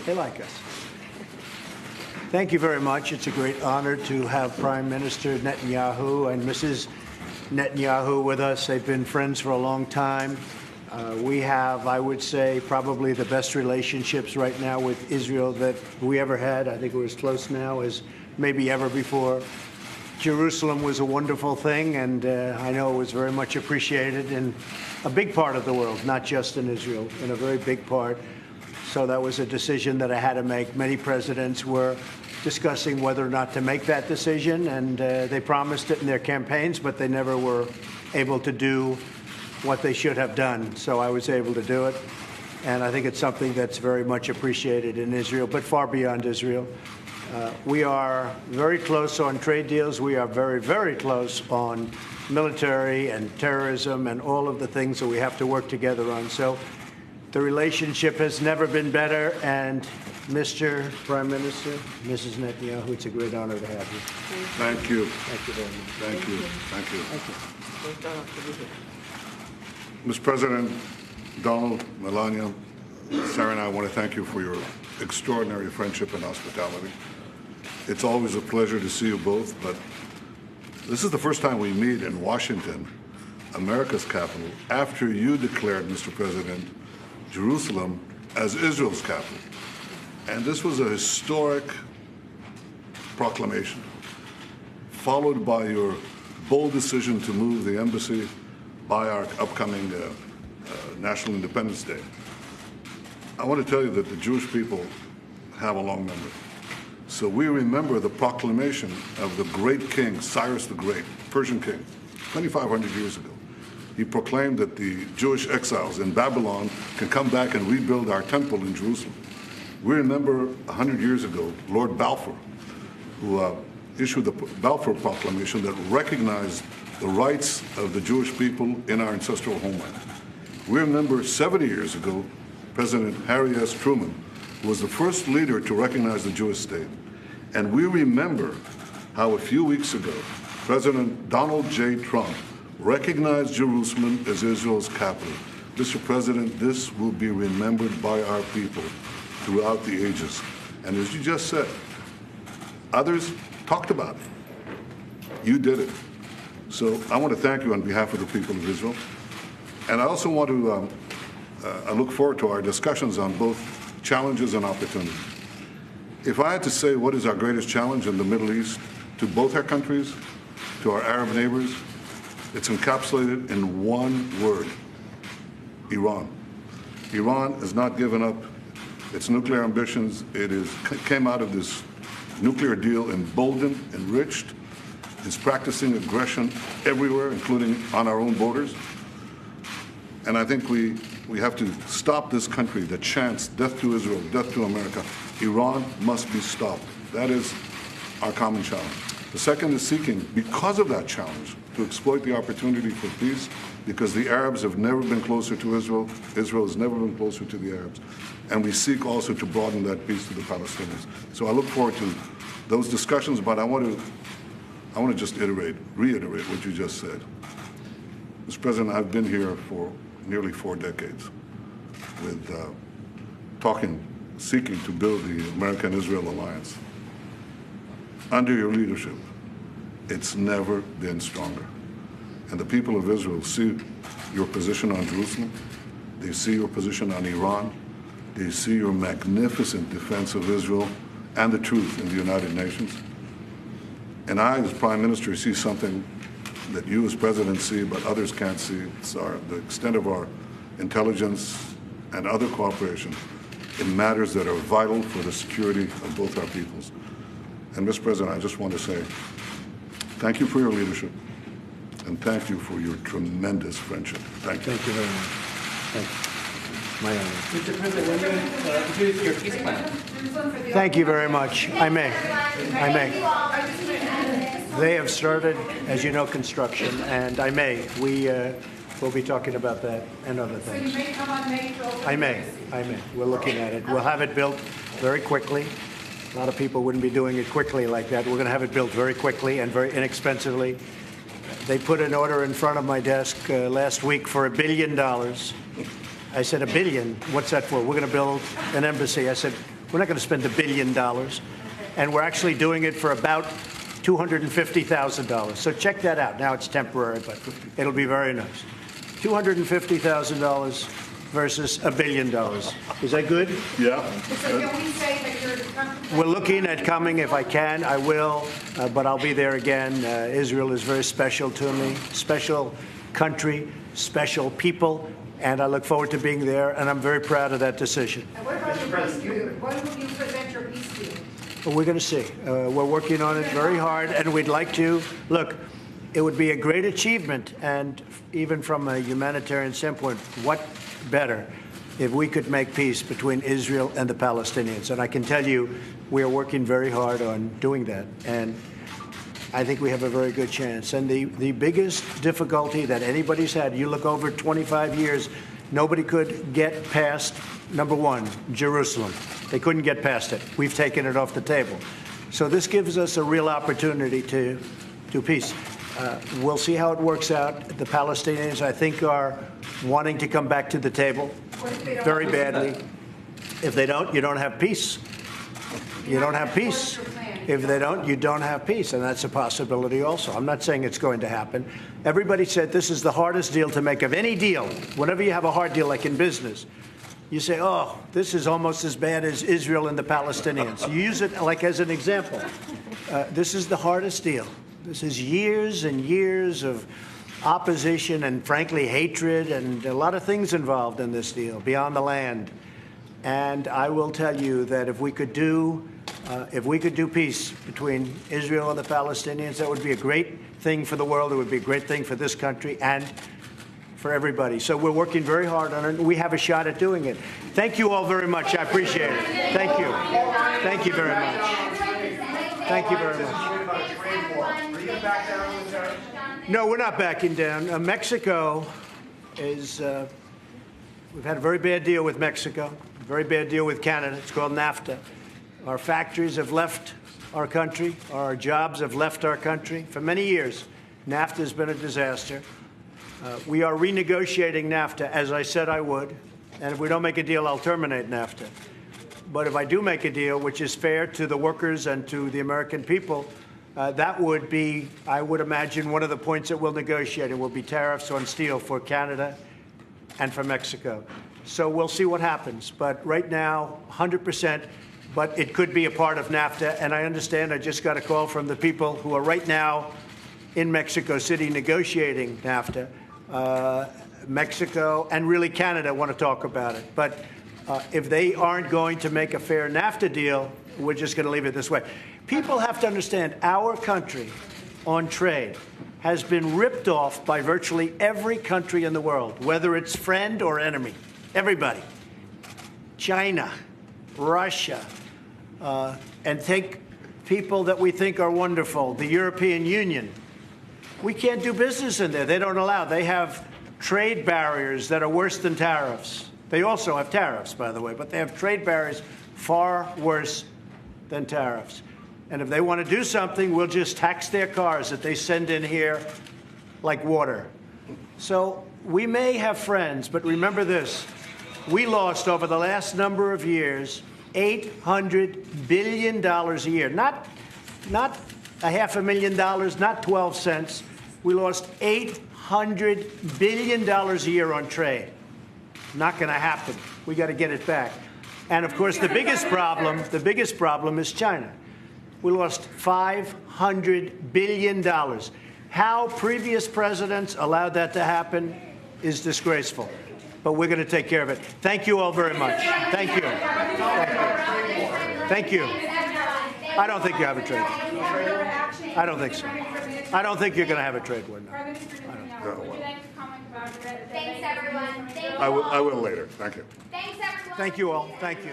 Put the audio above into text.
They like us. Thank you very much. It's a great honor to have Prime Minister Netanyahu and Mrs. Netanyahu with us. They've been friends for a long time. We have, I would say, probably the best relationships right now with Israel that we ever had. I think we're as close now as maybe ever before. Jerusalem was a wonderful thing, and I know it was very much appreciated in a big part of the world, not just in Israel, in a very big part. So that was a decision that I had to make. Many presidents were discussing whether or not to make that decision, and they promised it in their campaigns, but they never were able to do what they should have done. So I was able to do it, and I think it's something that's very much appreciated in Israel, but far beyond Israel. We are very close on trade deals. We are very, very close on military and terrorism and all of the things that we have to work together on. So the relationship has never been better. And Mr. Prime Minister, Mrs. Netanyahu, it's a great honor to have you. Thank you. Thank you very much. Thank you. Thank you. Thank you. Mr. President, Donald, Melania, Sarah and I want to thank you for your extraordinary friendship and hospitality. It's always a pleasure to see you both, but this is the first time we meet in Washington, America's capital, after you declared, Mr. President, Jerusalem as Israel's capital. And this was a historic proclamation, followed by your bold decision to move the embassy by our upcoming National Independence Day. I want to tell you that the Jewish people have a long memory. So we remember the proclamation of the great king, Cyrus the Great, Persian king, 2,500 years ago. He proclaimed that the Jewish exiles in Babylon can come back and rebuild our temple in Jerusalem. We remember 100 years ago, Lord Balfour, who issued the Balfour Proclamation that recognized the rights of the Jewish people in our ancestral homeland. We remember 70 years ago, President Harry S. Truman was the first leader to recognize the Jewish state. And we remember how a few weeks ago, President Donald J. Trump recognized Jerusalem as Israel's capital. Mr. President, this will be remembered by our people throughout the ages. And as you just said, others talked about it. You did it. So I want to thank you on behalf of the people of Israel. And I also want to I look forward to our discussions on both challenges and opportunities. If I had to say what is our greatest challenge in the Middle East to both our countries, to our Arab neighbors, it's encapsulated in one word: Iran. Iran has not given up its nuclear ambitions. It came out of this nuclear deal emboldened, enriched. It's practicing aggression everywhere, including on our own borders. And I think we have to stop this country that chants death to Israel, death to America. Iran must be stopped. That is our common challenge. The second is seeking, because of that challenge, to exploit the opportunity for peace, because the Arabs have never been closer to Israel. Israel has never been closer to the Arabs. And we seek also to broaden that peace to the Palestinians. So I look forward to those discussions, but I want to just reiterate what you just said. Mr. President, I've been here for nearly 4 decades with seeking to build the American-Israel alliance. Under your leadership, it's never been stronger. And the people of Israel see your position on Jerusalem. They see your position on Iran. They see your magnificent defense of Israel and the truth in the United Nations. And I, as Prime Minister, see something that you as President see, but others can't see. It's the extent of our intelligence and other cooperation in matters that are vital for the security of both our peoples. And Mr. President, I just want to say thank you for your leadership, and thank you for your tremendous friendship. Thank you. Thank you very much. Thank you. My honor. Mr. President, when you introduce your peace plan. Thank you very much. I may. They have started, as you know, construction, and I may. We'll be talking about that and other things. So you may come on May 12th? I may. We're looking at it. We'll have it built very quickly. A lot of people wouldn't be doing it quickly like that. We're going to have it built very quickly and very inexpensively. They put an order in front of my desk last week for $1 billion. I said, $1 billion? What's that for? We're going to build an embassy. I said, we're not going to spend $1 billion. And we're actually doing it for about $250,000. So check that out. Now it's temporary, but it'll be very nice. $250,000 versus $1 billion. Is that good? Yeah. So can we say that you're comfortable? We're looking at coming. If I can, I will, but I'll be there again. Israel is very special to me, special country, special people, and I look forward to being there, and I'm very proud of that decision. And what about your peace deal? When will you present your peace deal? But we're going to see. We're working on it very hard, and we'd like to. Look, it would be a great achievement, and even from a humanitarian standpoint, what better if we could make peace between Israel and the Palestinians. And I can tell you, we are working very hard on doing that, and I think we have a very good chance. And the biggest difficulty that anybody's had, you look over 25 years, nobody could get past, number one, Jerusalem. They couldn't get past it. We've taken it off the table. So this gives us a real opportunity to do peace. We'll see how it works out. The Palestinians, I think, are wanting to come back to the table very badly. If they don't, you don't have peace. You don't have peace. If they don't, you don't have peace, and that's a possibility also. I'm not saying it's going to happen. Everybody said this is the hardest deal to make of any deal. Whenever you have a hard deal, like in business, you say, oh, this is almost as bad as Israel and the Palestinians. You use it like as an example. This is the hardest deal. This is years and years of opposition and, frankly, hatred and a lot of things involved in this deal beyond the land. And I will tell you that if we could do peace between Israel and the Palestinians, that would be a great thing for the world. It would be a great thing for this country and for everybody. So we're working very hard on it. We have a shot at doing it. Thank you all very much. I appreciate it. Thank you. Thank you very much. Thank you very much. No, we're not backing down. Mexico is, we've had a very bad deal with Mexico, a very bad deal with Canada. It's called NAFTA. Our factories have left our country. Our jobs have left our country. For many years, NAFTA has been a disaster. We are renegotiating NAFTA, as I said I would. And if we don't make a deal, I'll terminate NAFTA. But if I do make a deal, which is fair to the workers and to the American people, that would be, I would imagine, one of the points that we'll negotiate. It will be tariffs on steel for Canada and for Mexico. So we'll see what happens. But right now, 100%. But it could be a part of NAFTA. And I understand, I just got a call from the people who are right now in Mexico City negotiating NAFTA. Mexico and really Canada want to talk about it. But if they aren't going to make a fair NAFTA deal, we're just going to leave it this way. People have to understand our country on trade has been ripped off by virtually every country in the world, whether it's friend or enemy. Everybody. China, Russia, and take people that we think are wonderful, the European Union. We can't do business in there. They don't allow. They have trade barriers that are worse than tariffs. They also have tariffs, by the way, but they have trade barriers far worse than tariffs. And if they want to do something, we'll just tax their cars that they send in here like water. So we may have friends, but remember this. We lost over the last number of years $800 billion a year. Not $500,000, not 12 cents. We lost $800 billion a year on trade. Not going to happen. We got to get it back. And of course, the biggest problem is China. We lost $500 billion. How previous presidents allowed that to happen is disgraceful. But we're going to take care of it. Thank you all very much. Thank you. Thank you. I don't think you have a trade war. I don't think so. I don't think you're going to have a trade war. No. Thanks, everyone. I will later. Thank you. Thanks, everyone. Thank you all. Thank you.